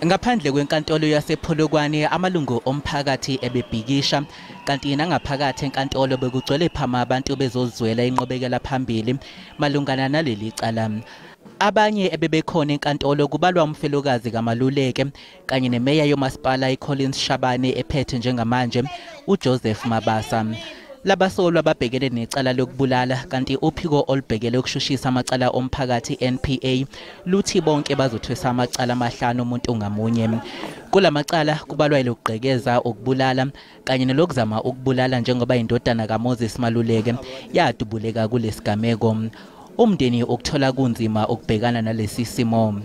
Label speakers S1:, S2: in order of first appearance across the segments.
S1: Ngaphandle kwenkantolo yasePolokwane amalungu omphakathi ebebhikisha kanti nangaphakathi enkantolo bekugcwele phama abantu bezozwela inqobekela phambili malungana naleli cala. Abanye ebebekhona enkantolo kubalwa umfelokazi kaMaluleke kanye nemeya yomasipala Collins Chabane ephethe njengamanje uJoseph Mabasa. Labasolwa babhekene necala lokubulala kanti uphiko olubhekele ukushushisa amacala omphakathi NPA luthi bonke bazothwesa amacala amahlanu umuntu ngamunye. Kulamacala kubalwa lokugqekeza ukubulala kanye nelokuzama ukubulala njengoba indodana kaMoses Maluleke yadubuleka kulesigameko. Umndeni ukuthola kunzima ukubhekana nalesi simo.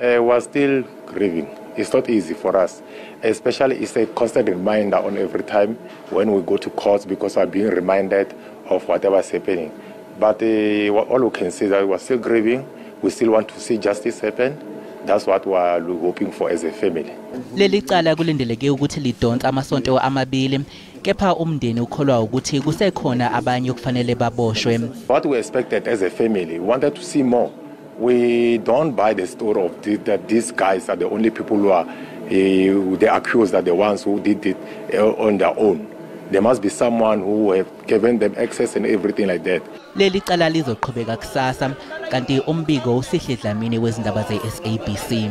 S2: We're still grieving. It's not easy for us, especially it's a constant reminder on every time when we go to court because we're being reminded of whatever's happening. But all we can say is that we're still grieving. We still want to see justice happen. That's what we're hoping for as a family.
S1: Leli cala kulindeleke ukuthi lidonsa amasonto amabili kepha umndeni ukholwa ukuthi kusekhona abanye okufanele baboshwe.
S2: What we expected as a family, we wanted to see more. We don't buy the story of that these guys are the only people who are the accused are the ones who did it on their own. There must be someone who have given them access and everything like that.
S1: Leli cala lizoqhubeka kusasa kanti umbiko usihle Dlamini wezindaba ze SABC.